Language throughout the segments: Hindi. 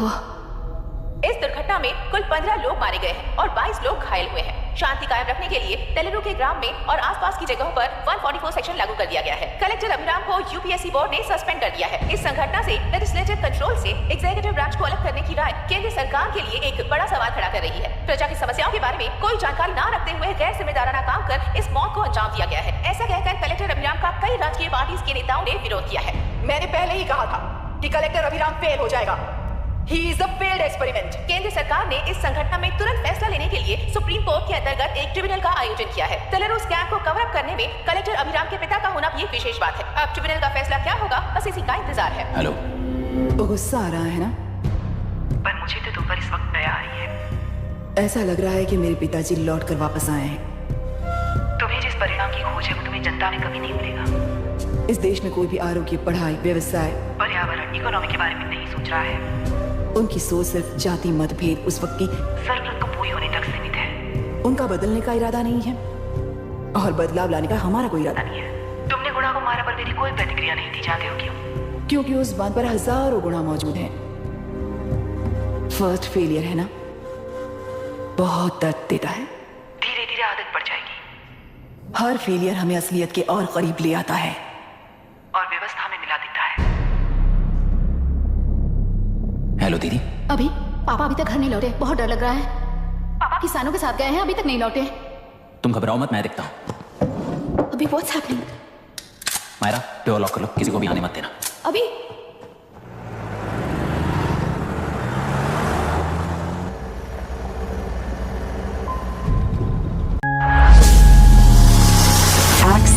हुआ? इस दुर्घटना में कुल 15 लोग मारे गए हैं और 22 लोग घायल हुए हैं। शांति कायम रखने के लिए तेलुरु के ग्राम में और आसपास की जगहों पर 144 सेक्शन लागू कर दिया गया है। कलेक्टर अभिराम को यूपीएससी बोर्ड ने सस्पेंड कर दिया है। इस संघटना से लेजिस्लेटिव कंट्रोल से एग्जीक्यूटिव ब्रांच को अलग करने की राय केंद्र सरकार के लिए एक बड़ा सवाल खड़ा कर रही है। प्रजा की समस्याओं के बारे में कोई जानकारी न रखते हुए गैर जिम्मेदाराना काम कर इस मौत को अंजाम दिया गया है। ऐसा कहकर कलेक्टर अभिराम का कई राजकीय पार्टी के नेताओं ने विरोध किया है। मैंने पहले ही कहा था कि कलेक्टर अभिराम फेल हो जाएगा। He is a failed experiment. केंद्र सरकार ने इस संघटना में तुरंत फैसला लेने के लिए सुप्रीम कोर्ट के अंतर्गत एक ट्रिब्यूनल का आयोजन किया है। तेलुरु स्कैम को कवर अप करने में कलेक्टर अभिराम के पिता का होना भी एक विशेष बात है। अब ट्रिब्यूनल का फैसला क्या होगा, बस इसी का इंतजार है। हेलो, तो गुस्सा आ रहा है ना? पर मुझे तो दोपहर इस वक्त दया आ रही है। ऐसा लग रहा है कि मेरे पिताजी लौट कर वापस आए हैं। तुम्हें जिस परिणाम की खोज है वो तुम्हें जनता में कभी नहीं मिलेगा। इस देश में कोई भी आरोग्य, पढ़ाई, व्यवसाय, पर्यावरण, इकोनॉमी के बारे में नहीं सोच रहा है। उनकी सोच सिर्फ जाति मतभेद उस वक्त की जरूरत को पूरी होने तक सीमित है। उनका बदलने का इरादा नहीं है और बदलाव लाने का हमारा कोई इरादा नहीं है। तुमने गुणा को मारा पर मेरी कोई प्रतिक्रिया नहीं दी, जानते हो क्यों? क्योंकि उस बात पर हजारों गुणा मौजूद हैं। फर्स्ट फेलियर है ना, बहुत दर्द देता है। धीरे धीरे आदत पड़ जाएगी। हर फेलियर हमें असलियत के और करीब ले आता है और व्यवस्था में मिला देता है। हेलो दीदी। अभी पापा अभी तक घर नहीं लौटे, बहुत डर लग रहा है। पापा किसानों के साथ गए हैं, अभी तक नहीं लौटे। तुम घबराओ मत, मैं देखता हूँ। अभी what's happening? Myra, door lock कर लो, किसी को भी आने मत देना। अभी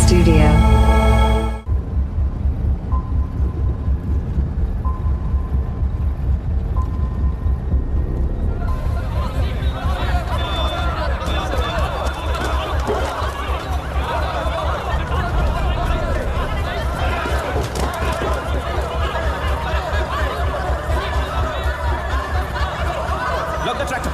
Studio. Lock the tractor.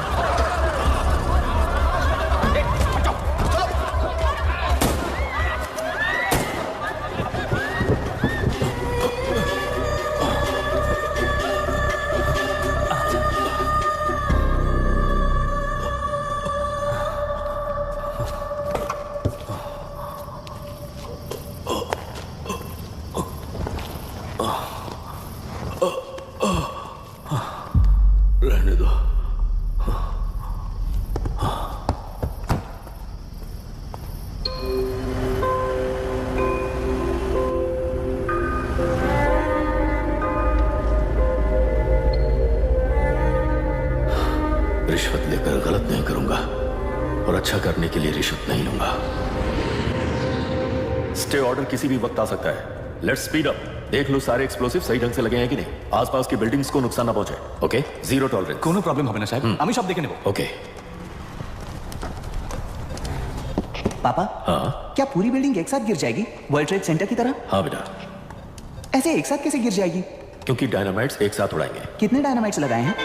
रहने दो। रिश्वत लेकर गलत नहीं करूंगा और अच्छा करने के लिए रिश्वत नहीं लूंगा। स्टे ऑर्डर किसी भी वक्त आ सकता है। Let's speed up. देख लो सारे एक्सप्लोसिव सही ढंग से लगे हैं कि नहीं, आसपास की बिल्डिंग्स को नुकसान ना पहुंचे। Okay, zero tolerance. कोनो प्रॉब्लम হবে না সাহেব, আমি সব দেখে নেব। ओके। पापा, हाँ क्या पूरी बिल्डिंग एक साथ गिर जाएगी, वर्ल्ड ट्रेड सेंटर की तरह? हाँ बेटा। ऐसे एक साथ कैसे गिर जाएगी? क्योंकि डायनामाइट्स एक साथ उड़ाएंगे। कितने डायनामाइट्स लगाए हैं?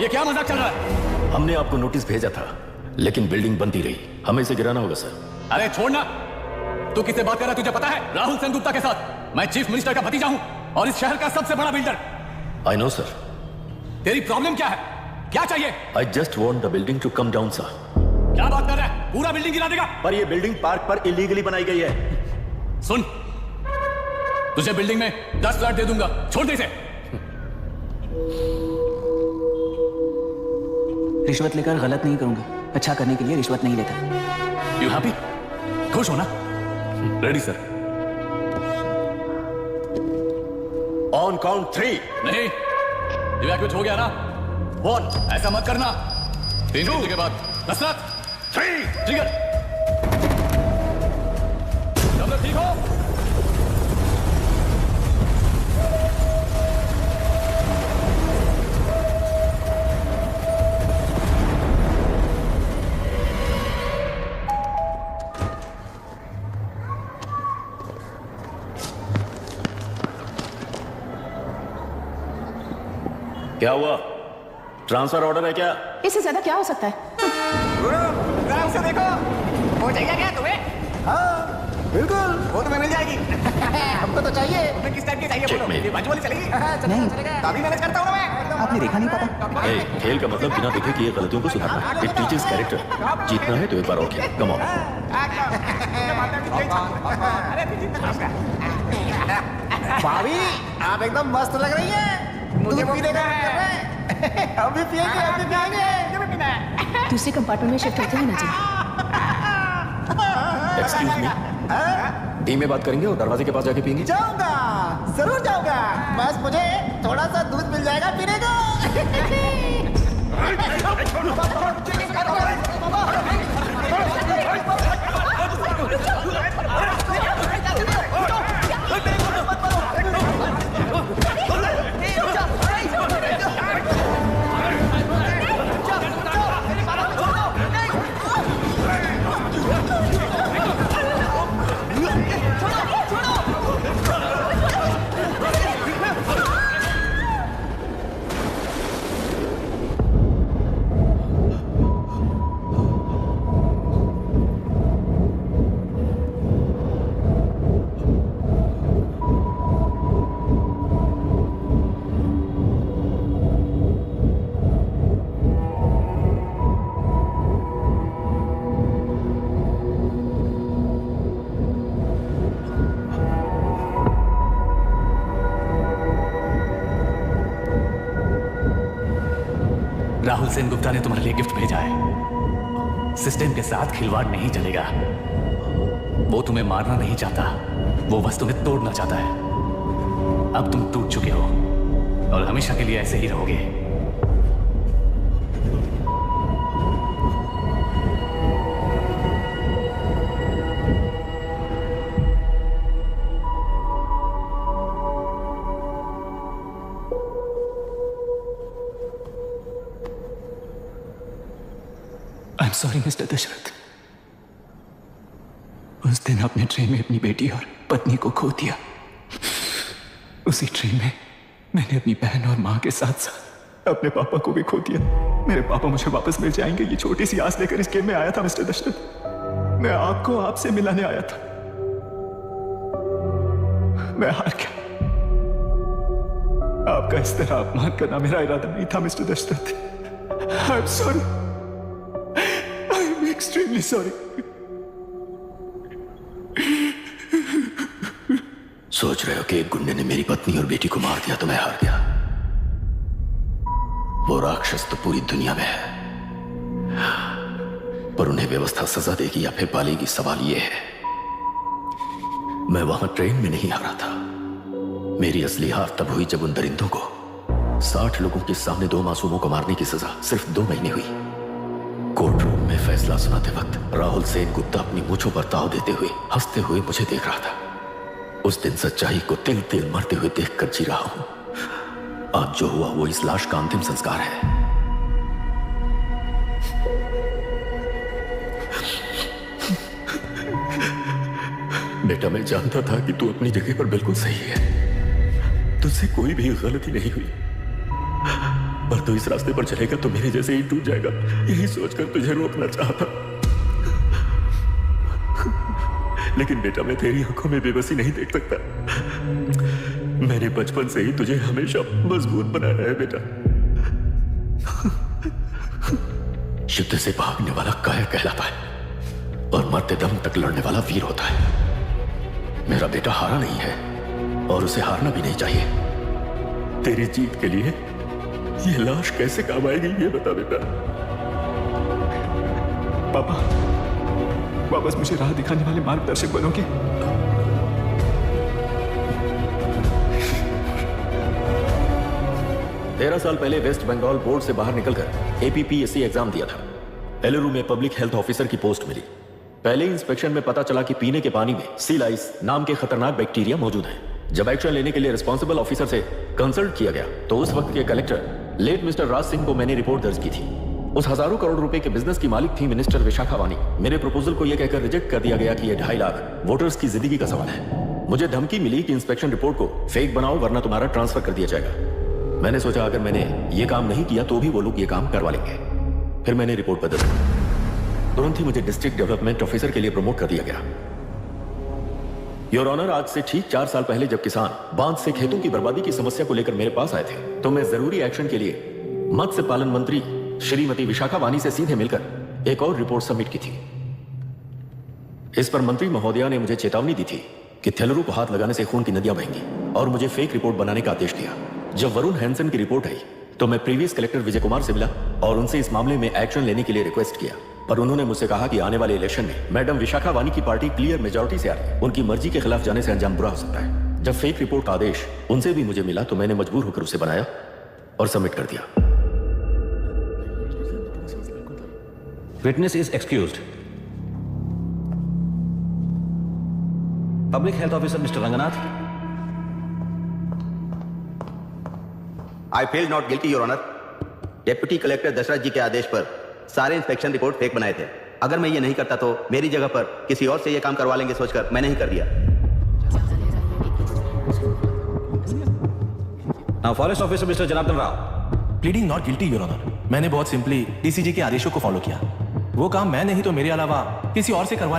ये क्या मजाक चल रहा है? हमने आपको नोटिस भेजा था, लेकिन बिल्डिंग बनती रही। हमें इसे गिराना होगा सर। अरे छोड़ना। तू किससे बात कर रहा है तुझे पता है? राहुल सेनगुप्ता के साथ। मैं चीफ मिनिस्टर का भतीजा हूं और इस शहर का सबसे बड़ा बिल्डर। I know sir. तेरी प्रॉब्लम क्या है? क्या चाहिए? I just want the building to come down sir. क्या बात कर रहा है? पूरा बिल्डिंग गिरा देगा? पर ये बिल्डिंग पार्क पर इलीगली बनाई गई है। सुन, तुझे बिल्डिंग में 10 फ्लैट दे दूंगा, छोड़ दे इसे। रिश्वत लेकर गलत नहीं करूंगा, अच्छा करने के लिए रिश्वत नहीं लेता। You happy? खुश हो ना? Ready sir. On count 3। नहीं, इवैक्यूएट हो गया ना? 1। ऐसा मत करना। 3 घंटे के बाद दशरथ 3 ट्रिगर। सब लोग ठीक हो? क्या हुआ? ट्रांसफर ऑर्डर है क्या? इससे ज्यादा क्या हो सकता है? आराम से देखो, हो जाएगा क्या तुम्हें? हाँ बिल्कुल, वो तुम्हें मिल जाएगी। हमको तो चाहिए। तुम्हें किस टाइप की चाहिए बोलो? ये बाजू वाली चलेगी? नहीं। अभी मैनेज करता हूँ ना मैं। आपने देखा नहीं पापा? ए, खेल का मतलब बिना देखे किए गलतियों को सुधारना। It teaches character. जीतना है तो एक बार और खेल। Come on. भाभी आप एकदम मस्त लग रही हैं। मुझे भी देखा है। अभी पिएंगे, अभी पिएंगे। दूसरे कंपार्टमेंट में शिफ्ट होते हैं ना जी। एक्सक्यूज मी, टीम में बात करेंगे और दरवाजे के पास जाके पियेंगे। जाऊंगा, जरूर जाऊंगा। बस मुझे थोड़ा सा दूध मिल जाएगा पीने को। राहुल सेन गुप्ता ने तुम्हारे लिए गिफ्ट भेजा है। सिस्टम के साथ खिलवाड़ नहीं चलेगा। वो तुम्हें मारना नहीं चाहता, वो बस तुम्हें तोड़ना चाहता है। अब तुम टूट चुके हो और हमेशा के लिए ऐसे ही रहोगे। I'm sorry, mister Dasharath. उस दिन आपने ट्रेन में अपनी बेटी और पत्नी को खो दिया। उसी ट्रेन में मैंने अपनी बहन और माँ के साथ साथ अपने पापा को भी खो दिया। मेरे पापा मुझे वापस मिल जाएंगे, ये छोटी सी आस लेकर इस गेम में आया था मिस्टर दशरथ। मैं आपको आपसे मिलाने आया था। मैं हार गया। आपका इस तरह अपमान करना मेरा इरादा नहीं था mister Dasharath. I'm sorry. I'm extremely sorry. सोच रहे हो कि एक गुंडे ने मेरी पत्नी और बेटी को मार दिया तो मैं हार गया? वो राक्षस तो पूरी दुनिया में है, पर उन्हें व्यवस्था सजा देगी या फिर पालेगी, सवाल ये है। मैं वहां ट्रेन में नहीं हारा था। मेरी असली हार तब हुई जब उन दरिंदों को 60 लोगों के सामने 2 मासूमों को मारने की सजा सिर्फ 2 महीने हुई। कोर्ट रूम में फैसला सुनाते वक्त राहुल सेन गुप्ता अपनी मूंछों पर ताव देते हुए हंसते हुए मुझे देख रहा था। उस दिन सच्चाई को तिल तिल मरते हुए देखकर जी रहा हूं। आज जो हुआ वो इस लाश का अंतिम संस्कार है। बेटा, मैं जानता था कि तू अपनी जगह पर बिल्कुल सही है। तुझसे कोई भी गलती नहीं हुई, पर तू इस रास्ते पर चलेगा तो मेरे जैसे ही टूट जाएगा, यही सोचकर तुझे रोकना चाहता। लेकिन बेटा, मैं तेरी आंखों में बेबसी नहीं देख सकता। मैंने बचपन से ही तुझे हमेशा मजबूत बनाया है बेटा। युद्ध से भागने वाला कायर कहलाता है और मरते दम तक लड़ने वाला वीर होता है। मेरा बेटा हारा नहीं है और उसे हारना भी नहीं चाहिए। तेरी जीत के लिए ये लाश कैसे काम आएगी ये बता बेटा। पापा, वापस मुझे राह दिखाने वाले मार्गदर्शक बनोगे? तेरह साल पहले वेस्ट बंगाल बोर्ड से बाहर निकलकर APPSC एग्जाम दिया था। एलरू में पब्लिक हेल्थ ऑफिसर की पोस्ट मिली। पहले इंस्पेक्शन में पता चला कि पीने के पानी में सी लाइस नाम के खतरनाक बैक्टीरिया मौजूद है। जब एक्शन लेने के लिए रिस्पॉन्सिबल ऑफिसर से कंसल्ट किया गया तो उस वक्त के collector late mister Raj Singh को मैंने रिपोर्ट दर्ज की थी। उस हजारों करोड़ रुपए के बिजनेस की मालिक थी मिनिस्टर विशाखा वानी। मेरे प्रपोजल को यह कहकर रिजेक्ट कर दिया गया कि यह 2.5 लाख वोटर्स की जिंदगी का सवाल है। मुझे धमकी मिली कि इंस्पेक्शन रिपोर्ट को फेक बनाओ वरना तुम्हारा ट्रांसफर कर दिया जाएगा। मैंने सोचा अगर मैंने ये काम नहीं किया तो भी वो लोग ये काम करवा लेंगे। फिर मैंने रिपोर्ट बदल दी। तुरंत ही मुझे डिस्ट्रिक्ट डेवलपमेंट ऑफिसर के लिए प्रमोट कर दिया गया। योर ऑनर, आज से ठीक 4 साल पहले जब किसान बांध से खेतों की बर्बादी की समस्या को लेकर मेरे पास आए थे, तो मैं जरूरी एक्शन के लिए मत्स्य पालन मंत्री श्रीमती विशाखा वानी से सीधे मिलकर एक और रिपोर्ट सबमिट की थी। इस पर मंत्री महोदया ने मुझे चेतावनी दी थी कि थेलरू को हाथ लगाने से खून की नदियां बहेंगी और मुझे फेक रिपोर्ट बनाने का आदेश दिया। जब वरुण हैंसन की रिपोर्ट आई तो मैं प्रीवियस कलेक्टर विजय कुमार से मिला और उनसे इस मामले में एक्शन लेने के लिए रिक्वेस्ट किया, पर उन्होंने मुझसे कहा कि आने वाले इलेक्शन में मैडम विशाखा वानी की पार्टी क्लियर मेजॉरिटी से आ रही है, उनकी मर्जी के खिलाफ जाने से अंजाम बुरा हो सकता है। जब फेक रिपोर्ट का आदेश उनसे भी मुझे मिला तो मैंने मजबूर होकर उसे बनाया और सबमिट कर दिया। Witness is excused. Public Health Officer Mr. Ranganath. I feel not guilty, Your Honor. Deputy collector Dashrath ji के आदेश पर सारे इंस्पेक्शन रिपोर्ट फेक बनाए थे। अगर मैं ये नहीं करता तो मेरी जगह पर किसी और से ये काम करवा लेंगे सोचकर मैंने ही कर दिया। Now Forest Officer Mr. Janardhan Rao. Pleading not guilty, your honour. मैंने बहुत सिंपली डीसीजी के आदेशों को फॉलो किया। वो काम मैं नहीं तो मेरे अलावा किसी और से करवा